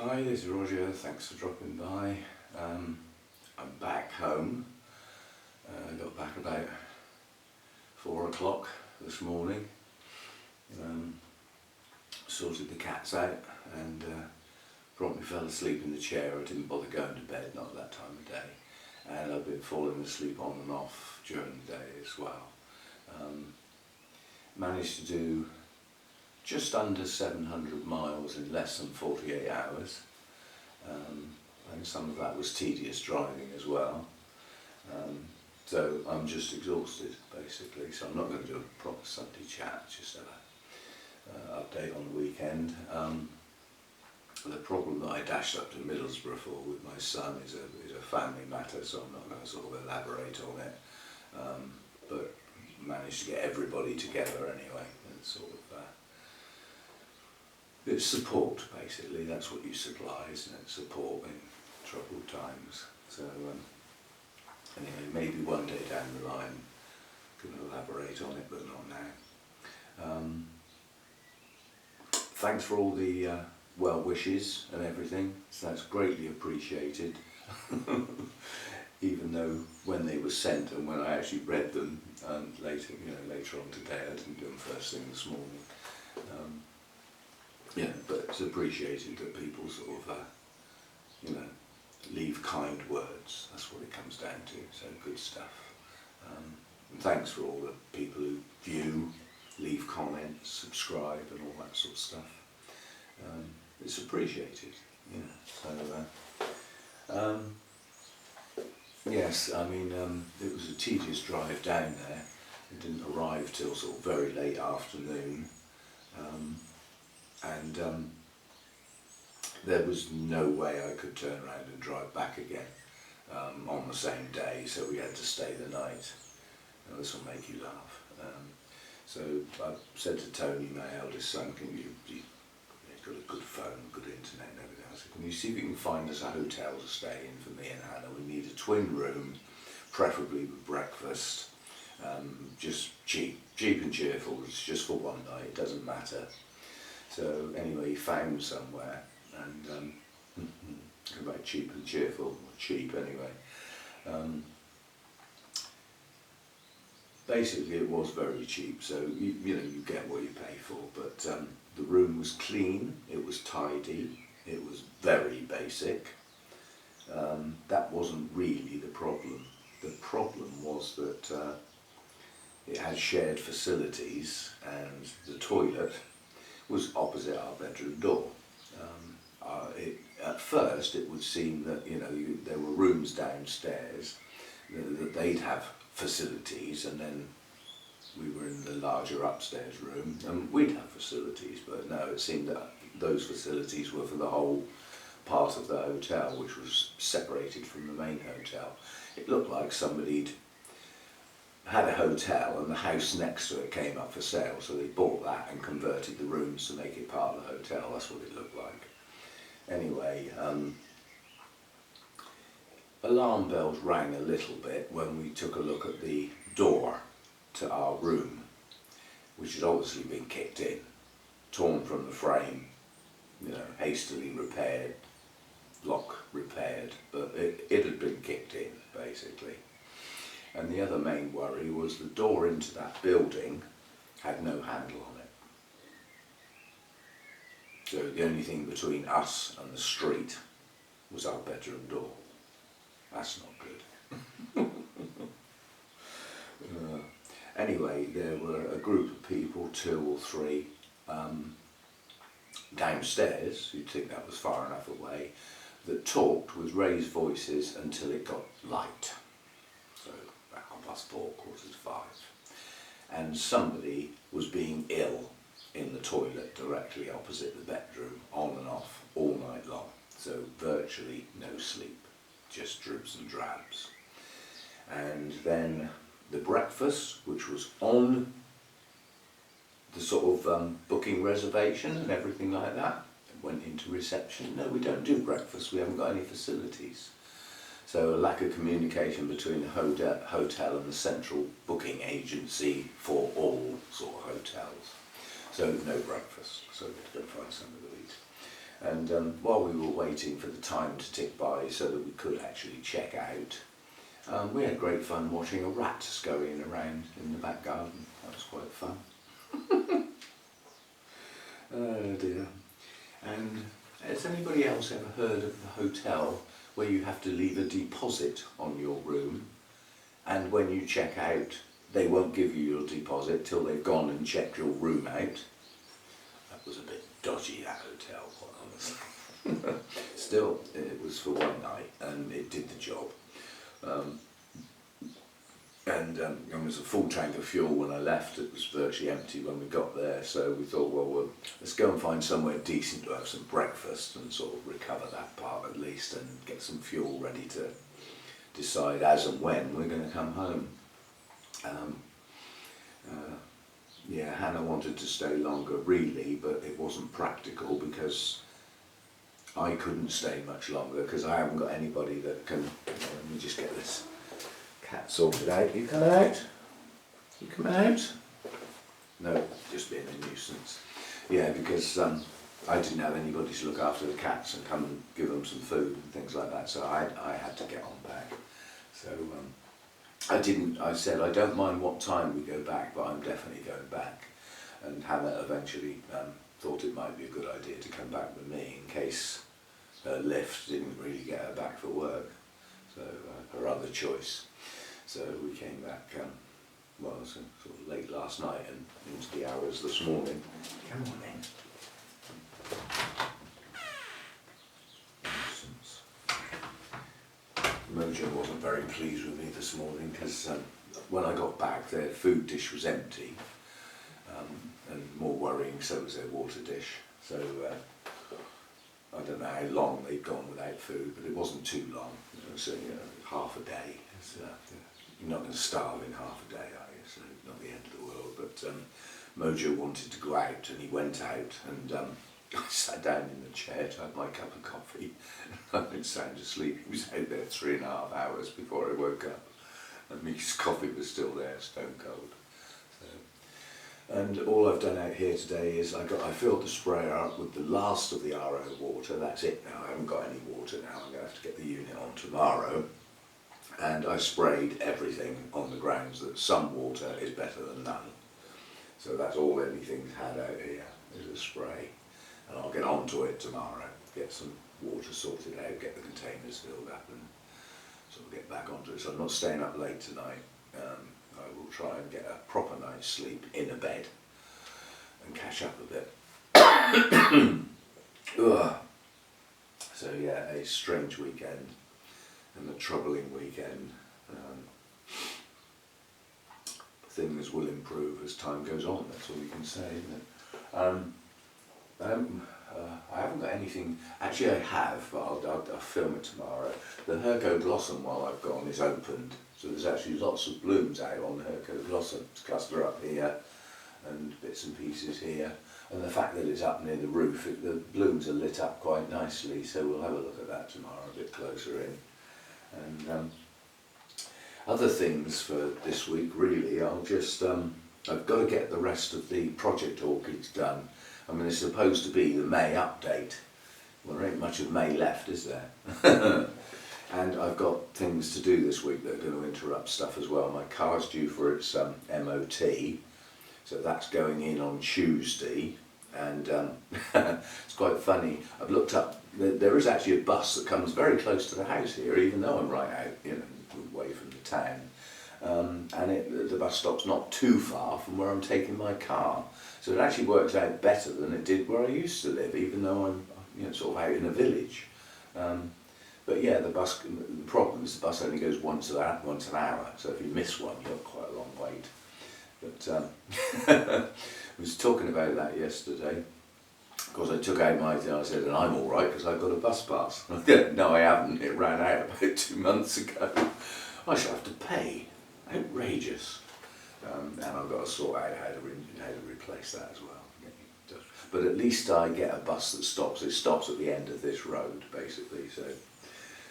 Hi, this is Roger, thanks for dropping by. I'm back home. I got back about 4 o'clock this morning. Sorted the cats out and promptly fell asleep in the chair. I didn't bother going to bed, not at that time of day. And I've been falling asleep on and off during the day as well. Managed to do just under 700 miles in less than 48 hours. And some of that was tedious driving as well. So I'm just exhausted basically, so I'm not going to do a proper Sunday chat, just have an update on the weekend. The problem that I dashed up to Middlesbrough for with my son is a family matter, so I'm not going to sort of elaborate on it. But managed to get everybody together anyway, and sort of it's support basically. That's what you supply, isn't it? Support in troubled times. So anyway, maybe one day down the line can elaborate on it, but not now. Thanks for all the well wishes and everything. So that's greatly appreciated. Even though when they were sent and when I actually read them later on today, I didn't do them first thing this morning. Yeah, but it's appreciated that people sort of, leave kind words. That's what it comes down to. So good stuff. And thanks for all the people who view, leave comments, subscribe, and all that sort of stuff. It's appreciated. Yes, I mean, it was a tedious drive down there. It didn't arrive till sort of very late afternoon. And there was no way I could turn around and drive back again on the same day, so we had to stay the night. Now, this will make you laugh. So I said to Tony, my eldest son, he's got a good phone, good internet and everything. I said, can you see if you can find us a hotel to stay in for me and Hannah? We need a twin room, preferably with breakfast, just cheap and cheerful. It's just for one night, it doesn't matter. So anyway, he found somewhere, and about cheap and cheerful, or cheap anyway. Basically it was very cheap, so you get what you pay for, but the room was clean, it was tidy, it was very basic. That wasn't really the problem. The problem was that it had shared facilities, and the toilet was opposite our bedroom door. At first it would seem that there were rooms downstairs that they'd have facilities, and then we were in the larger upstairs room and we'd have facilities, but no, it seemed that those facilities were for the whole part of the hotel, which was separated from the main hotel. It looked like somebody'd had a hotel and the house next to it came up for sale, so they bought that and converted the rooms to make it part of the hotel. That's what it looked like. Anyway, alarm bells rang a little bit when we took a look at the door to our room, which had obviously been kicked in, torn from the frame, hastily repaired, lock repaired, but it had been kicked in basically. And the other main worry was the door into that building had no handle on it. So the only thing between us and the street was our bedroom door. That's not good. Anyway, there were a group of people, 2 or 3, downstairs, you'd think that was far enough away, that talked with raised voices until it got light. So about 4:15, 4:45. And somebody was being ill in the toilet directly opposite the bedroom, on and off, all night long. So virtually no sleep, just dribs and drabs. And then the breakfast, which was on the sort of booking reservation and everything like that, went into reception. No, we don't do breakfast, we haven't got any facilities. So a lack of communication between the hotel and the central booking agency for all sort of hotels. So no breakfast, so we had to go find something to eat. And while we were waiting for the time to tick by so that we could actually check out, we had great fun watching a rat scurrying around in the back garden. That was quite fun. Oh dear. And has anybody else ever heard of the hotel where you have to leave a deposit on your room, and when you check out they won't give you your deposit till they've gone and checked your room out? That was a bit dodgy, that hotel, quite honestly. Still, it was for one night and it did the job. There was a full tank of fuel when I left. It was virtually empty when we got there, so we thought, well, let's go and find somewhere decent to have some breakfast and sort of recover that part at least, and get some fuel ready to decide as and when we're going to come home. Yeah, Hannah wanted to stay longer really, but it wasn't practical because I couldn't stay much longer because I haven't got anybody that can. Let me just get this cat sorted out. You coming out? You coming out? No, just being a nuisance. Yeah, because I didn't have anybody to look after the cats and come and give them some food and things like that, so I had to get on back. So I said I don't mind what time we go back, but I'm definitely going back. And Hannah eventually thought it might be a good idea to come back with me in case her lift didn't really get her back for work, so her other choice. So we came back, well, sort of late last night and into the hours this morning. Come on then. Mojo wasn't very pleased with me this morning because when I got back their food dish was empty, and more worrying, so was their water dish. So I don't know how long they'd gone without food, but it wasn't too long. It was half a day. You're not going to starve in half a day, are you? So not the end of the world. But Mojo wanted to go out, and he went out, and I sat down in the chair to have my cup of coffee. I went sound asleep. He was out there 3.5 hours before I woke up, and his coffee was still there, stone cold. So, and all I've done out here today is I filled the sprayer up with the last of the RO water. That's it now. I haven't got any water now. I'm going to have to get the unit on tomorrow. And I sprayed everything on the grounds that some water is better than none. So that's all anything's had out here is a spray. And I'll get onto it tomorrow, get some water sorted out, get the containers filled up and sort of get back onto it. So I'm not staying up late tonight. I will try and get a proper night's sleep in a bed and catch up a bit. So yeah, a strange weekend and a troubling weekend. Things will improve as time goes on, that's all you can say, isn't it? I haven't got anything, actually I have, but I'll film it tomorrow. The Hercoglossom, while I've gone, is opened, so there's actually lots of blooms out on the Hercoglossom. It's cluster up here and bits and pieces here, and the fact that it's up near the roof, the blooms are lit up quite nicely, so we'll have a look at that tomorrow a bit closer in. And other things for this week really, I've got to get the rest of the project orchids done. I mean, it's supposed to be the May update. Well, there ain't much of May left, is there? And I've got things to do this week that are going to interrupt stuff as well. My car's due for its MOT, so that's going in on Tuesday. And it's quite funny. I've looked up, there is actually a bus that comes very close to the house here, even though I'm right out, away from the town. And the bus stop's not too far from where I'm taking my car. So it actually works out better than it did where I used to live, even though I'm sort of out in a village. But yeah, the problem is the bus only goes once an hour, so if you miss one, you've got quite a long wait. But I was talking about that yesterday, because I took out my thing, I said, and I'm alright because I've got a bus pass. No, I haven't, it ran out about 2 months ago. I shall have to pay. Outrageous. And I've got to sort out how to replace that as well. But at least I get a bus that stops. It stops at the end of this road, basically. So,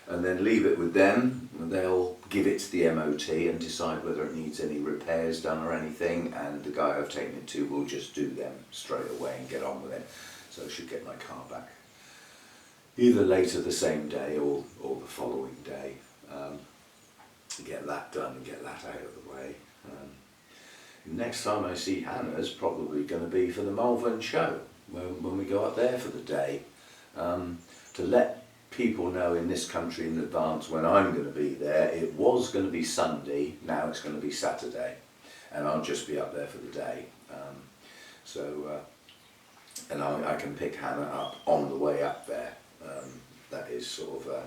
and then leave it with them. And they'll give it to the MOT and decide whether it needs any repairs done or anything. And the guy I've taken it to will just do them straight away and get on with it. So I should get my car back either later the same day or the following day. Get that done and get that out of the way. Next time I see Hannah's probably going to be for the Malvern show, when we go up there for the day, to let people know in this country in advance when I'm going to be there. It was going to be Sunday, now it's going to be Saturday, and I'll just be up there for the day. And I can pick Hannah up on the way up there. That is sort of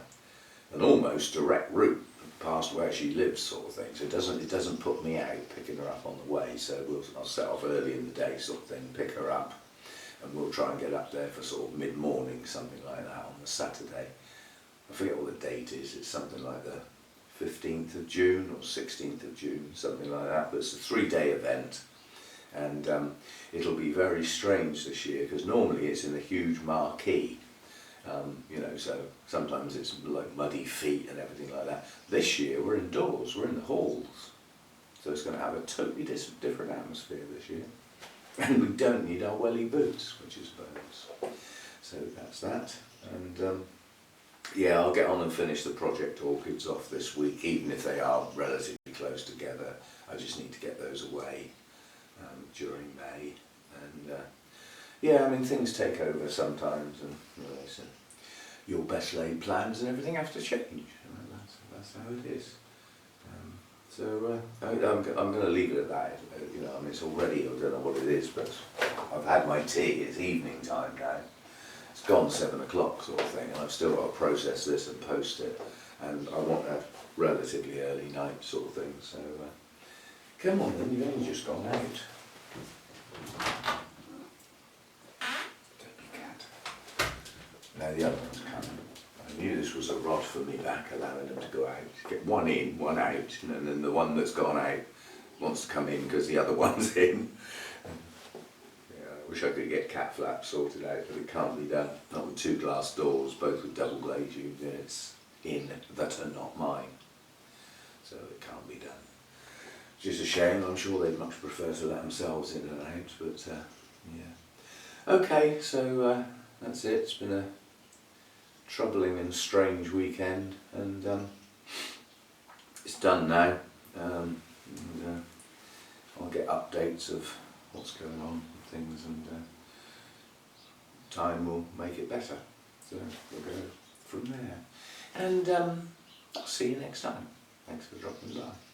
an almost direct route past where she lives, sort of thing. So it doesn't put me out picking her up on the way. So I'll set off early in the day, sort of thing, pick her up, and we'll try and get up there for sort of mid-morning, something like that, on the Saturday. I forget what the date is. It's something like the 15th of June or 16th of June, something like that. But it's a 3-day event, and it'll be very strange this year because normally it's in a huge marquee. So sometimes it's like muddy feet and everything like that. This year we're indoors, we're in the halls, so it's going to have a totally different atmosphere this year, and we don't need our welly boots, which is a bonus. So that's that, and yeah, I'll get on and finish the project Orchids off this week, even if they are relatively close together. I just need to get those away during May, and yeah, I mean, things take over sometimes, and so your best laid plans and everything have to change. That's how it is. I'm going to leave it at that. I mean, it's already, I don't know what it is, but I've had my tea. It's evening time now. It's gone 7 o'clock, sort of thing, and I've still got to process this and post it. And I want a relatively early night, sort of thing. So come on, then. You've only just gone out. Now the other one's coming. I knew this was a rod for me back, allowing them to go out. Get one in, one out, and then the one that's gone out wants to come in because the other one's in. Yeah, I wish I could get cat flaps sorted out, but it can't be done. Not with 2 glass doors, both with double glazed units in that are not mine. So it can't be done. Which is a shame. I'm sure they'd much prefer to let themselves in and out, but yeah. Okay, so that's it. It's been a troubling and strange weekend, and it's done now. I'll get updates of what's going on and things, and time will make it better. So we'll go from there. And I'll see you next time. Thanks for dropping by.